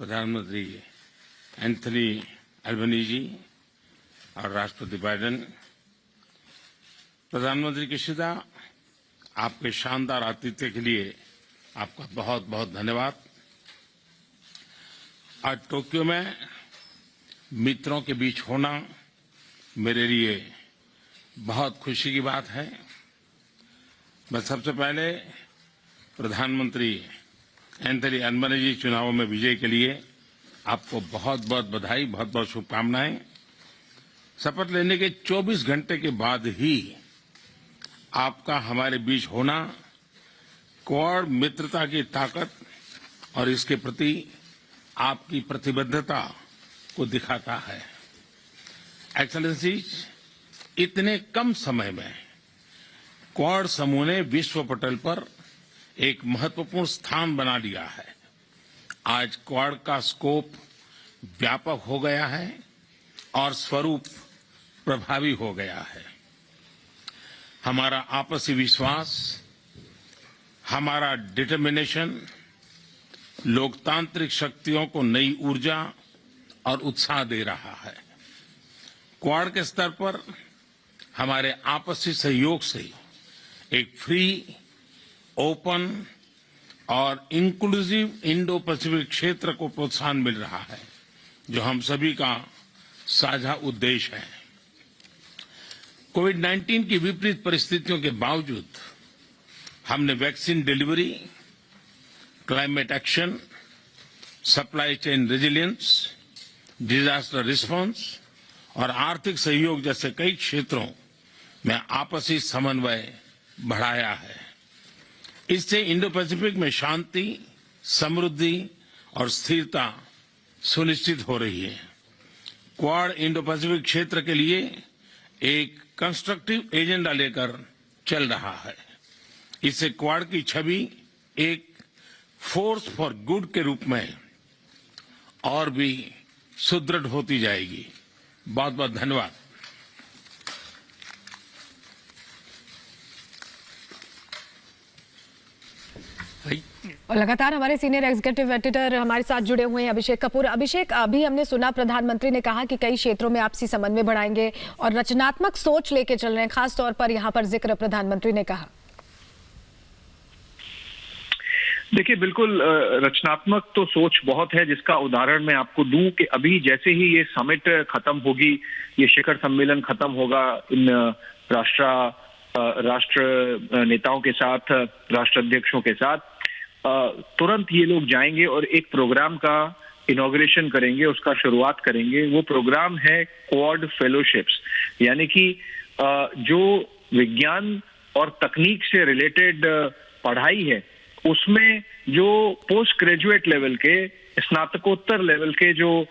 प्रधानमंत्री Anthony Albanese और राष्ट्रपति बाइडेन, प्रधानमंत्री किशिदा, आपके शानदार आतिथ्य के लिए आपका बहुत बहुत धन्यवाद। आज टोक्यो में मित्रों के बीच होना मेरे लिए बहुत खुशी की बात है। मैं सबसे पहले प्रधानमंत्री एंथनी अल्बनीजी चुनावों में विजय के लिए आपको बहुत बहुत बधाई, बहुत बहुत शुभकामनाएं। शपथ लेने के 24 घंटे के बाद ही आपका हमारे बीच होना क्वाड मित्रता की ताकत और इसके प्रति आपकी प्रतिबद्धता को दिखाता है। एक्सेलेंसीज, इतने कम समय में क्वाड समूह ने विश्व पटल पर एक महत्वपूर्ण स्थान बना लिया है। आज क्वाड का स्कोप व्यापक हो गया है और स्वरूप प्रभावी हो गया है। हमारा आपसी विश्वास, हमारा डिटर्मिनेशन लोकतांत्रिक शक्तियों को नई ऊर्जा और उत्साह दे रहा है। क्वाड के स्तर पर हमारे आपसी सहयोग से एक फ्री, ओपन और इंक्लूसिव इंडो पैसिफिक क्षेत्र को प्रोत्साहन मिल रहा है, जो हम सभी का साझा उद्देश्य है। कोविड-19 की विपरीत परिस्थितियों के बावजूद हमने vaccine delivery, climate action, supply chain resilience, disaster response और आर्थिक सहयोग जैसे कई क्षेत्रों में आपसी समन्वय बढ़ाया है। इससे इंडो पैसिफिक में शांति, समृद्धि और स्थिरता सुनिश्चित हो रही है। क्वाड इंडो पैसिफिक क्षेत्र के लिए एक कंस्ट्रक्टिव एजेंडा लेकर चल रहा है। इससे क्वाड की छवि एक फोर्स फॉर गुड के रूप में और भी सुदृढ़ होती जाएगी। बहुत बहुत धन्यवाद। और लगातार हमारे सीनियर एग्जीक्यूटिव एडिटर हमारे साथ जुड़े हुए हैं अभिषेक कपूर। अभिषेक, अभी हमने सुना प्रधानमंत्री ने कहा कि कई क्षेत्रों में आपसी समन्वय बढ़ाएंगे और रचनात्मक सोच लेके चल रहे हैं, खास तौर पर यहाँ पर जिक्र प्रधानमंत्री ने कहा। देखिए, बिल्कुल रचनात्मक तो सोच बहुत है, जिसका उदाहरण मैं आपको दूं कि अभी जैसे ही ये समिट खत्म होगी, ये शिखर सम्मेलन खत्म होगा इन राष्ट्र नेताओं के साथ, राष्ट्र अध्यक्षों के साथ, तुरंत ये लोग जाएंगे और एक प्रोग्राम का इनॉग्रेशन करेंगे, उसका शुरुआत करेंगे। वो प्रोग्राम है क्वाड फेलोशिप्स, यानी कि जो विज्ञान और तकनीक से रिलेटेड पढ़ाई है, उसमें जो पोस्ट ग्रेजुएट लेवल के, स्नातकोत्तर लेवल के जो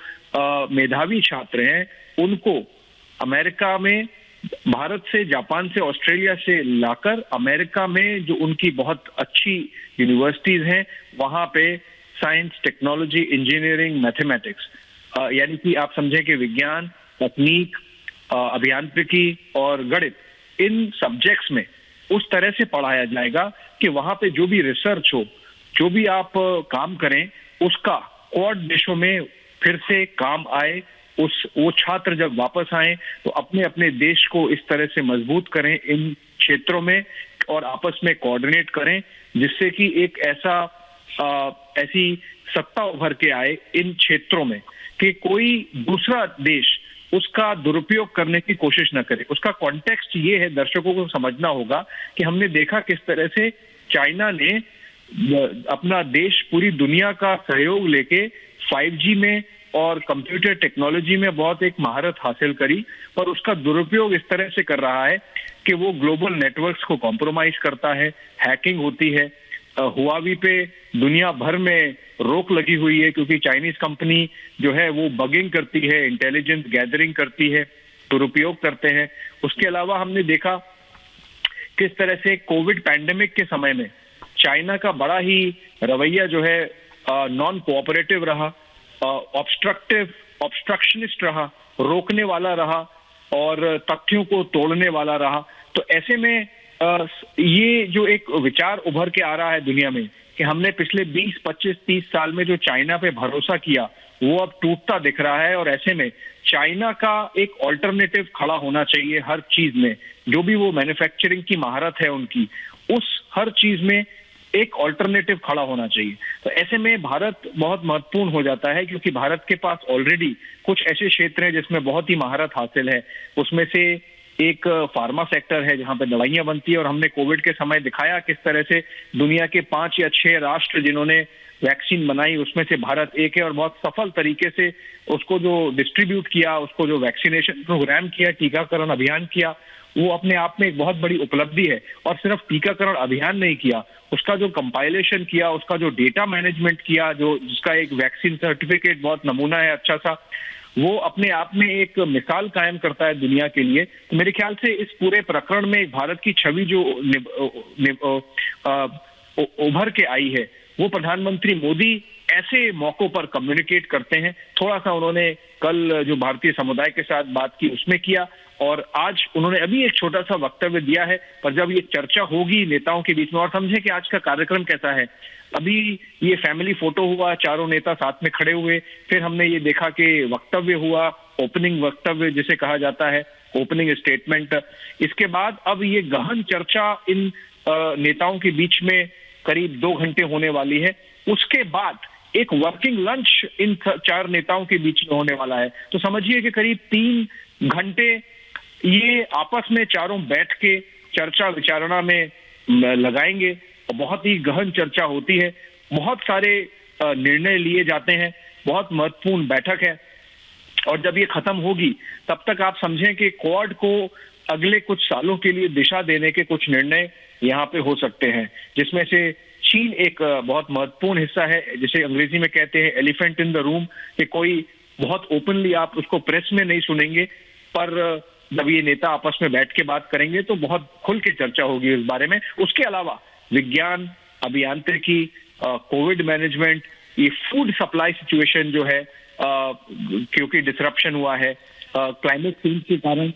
मेधावी छात्र हैं, उनको अमेरिका में, भारत से, जापान से, ऑस्ट्रेलिया से लाकर अमेरिका में जो उनकी बहुत अच्छी यूनिवर्सिटीज हैं, वहां पे साइंस, टेक्नोलॉजी, इंजीनियरिंग, मैथमेटिक्स, यानी कि आप समझें कि विज्ञान, तकनीक, अभियांत्रिकी और गणित, इन सब्जेक्ट्स में उस तरह से पढ़ाया जाएगा कि वहां पे जो भी रिसर्च हो, जो भी आप काम करें, उसका क्वाड देशों में फिर से काम आए। वो छात्र जब वापस आए तो अपने अपने देश को इस तरह से मजबूत करें इन क्षेत्रों में और आपस में कोऑर्डिनेट करें, जिससे कि एक ऐसी सत्ता उभर के आए इन क्षेत्रों में कि कोई दूसरा देश उसका दुरुपयोग करने की कोशिश न करे। उसका कॉन्टेक्स्ट ये है, दर्शकों को समझना होगा कि हमने देखा किस तरह से चाइना ने अपना देश, पूरी दुनिया का सहयोग लेके 5G में और कंप्यूटर टेक्नोलॉजी में बहुत एक महारत हासिल करी, पर उसका दुरुपयोग इस तरह से कर रहा है कि वो ग्लोबल नेटवर्क्स को कॉम्प्रोमाइज करता है, हैकिंग होती है। हुआवी पे दुनिया भर में रोक लगी हुई है क्योंकि चाइनीज कंपनी जो है वो बगिंग करती है, इंटेलिजेंस गैदरिंग करती है, दुरुपयोग करते हैं। उसके अलावा हमने देखा किस तरह से कोविड पैंडेमिक के समय में चाइना का बड़ा ही रवैया जो है नॉन कोऑपरेटिव रहा, ऑब्स्ट्रक्शनिस्ट रहा, रोकने वाला रहा और तथ्यों को तोड़ने वाला रहा। तो ऐसे में ये जो एक विचार उभर के आ रहा है दुनिया में कि हमने पिछले 20, 25, 30 साल में जो चाइना पे भरोसा किया वो अब टूटता दिख रहा है। और ऐसे में चाइना का एक ऑल्टरनेटिव खड़ा होना चाहिए हर चीज में, जो भी वो मैन्युफैक्चरिंग की महारत है उनकी, उस हर चीज में एक ऑल्टरनेटिव खड़ा होना चाहिए। तो ऐसे में भारत बहुत महत्वपूर्ण हो जाता है, क्योंकि भारत के पास ऑलरेडी कुछ ऐसे क्षेत्र हैं जिसमें बहुत ही महारत हासिल है। उसमें से एक फार्मा सेक्टर है जहां पे दवाइयां बनती है, और हमने कोविड के समय दिखाया किस तरह से दुनिया के 5 या 6 राष्ट्र जिन्होंने वैक्सीन बनाई उसमें से भारत एक है, और बहुत सफल तरीके से उसको जो डिस्ट्रीब्यूट किया, उसको जो वैक्सीनेशन प्रोग्राम किया, टीकाकरण अभियान किया, वो अपने आप में एक बहुत बड़ी उपलब्धि है। और सिर्फ टीकाकरण अभियान नहीं किया, उसका जो कंपाइलेशन किया, उसका जो डेटा मैनेजमेंट किया, जो जिसका एक वैक्सीन सर्टिफिकेट बहुत नमूना है अच्छा सा, वो अपने आप में एक मिसाल कायम करता है दुनिया के लिए। तो मेरे ख्याल से इस पूरे प्रकरण में भारत की छवि जो उभर के आई है, वो प्रधानमंत्री मोदी ऐसे मौकों पर कम्युनिकेट करते हैं। थोड़ा सा उन्होंने कल जो भारतीय समुदाय के साथ बात की उसमें किया, और आज उन्होंने अभी एक छोटा सा वक्तव्य दिया है। पर जब ये चर्चा होगी नेताओं के बीच में, और समझे कि आज का कार्यक्रम कैसा है, अभी ये फैमिली फोटो हुआ, चारों नेता साथ में खड़े हुए, फिर हमने ये देखा कि वक्तव्य हुआ, ओपनिंग वक्तव्य जिसे कहा जाता है, ओपनिंग स्टेटमेंट। इसके बाद अब ये गहन चर्चा इन नेताओं के बीच में करीब 2 घंटे होने वाली है। उसके बाद एक वर्किंग लंच इन 4 नेताओं के बीच में होने वाला है। तो समझिए कि करीब 3 घंटे ये आपस में चारों बैठ के चर्चा विचारणा में लगाएंगे, और बहुत ही गहन चर्चा होती है, बहुत सारे निर्णय लिए जाते हैं, बहुत महत्वपूर्ण बैठक है। और जब ये खत्म होगी तब तक आप समझें कि क्वाड को अगले कुछ सालों के लिए दिशा देने के कुछ निर्णय यहाँ पे हो सकते हैं, जिसमें से चीन एक बहुत महत्वपूर्ण हिस्सा है, जिसे अंग्रेजी में कहते हैं एलिफेंट इन द रूम, कि कोई बहुत ओपनली आप उसको प्रेस में नहीं सुनेंगे, पर जब ये नेता आपस में बैठ के बात करेंगे तो बहुत खुल के चर्चा होगी इस बारे में। उसके अलावा विज्ञान, अभियांत्रिकी, कोविड मैनेजमेंट, ये फूड सप्लाई सिचुएशन जो है, क्योंकि डिसरप्शन हुआ है क्लाइमेट चेंज के कारण,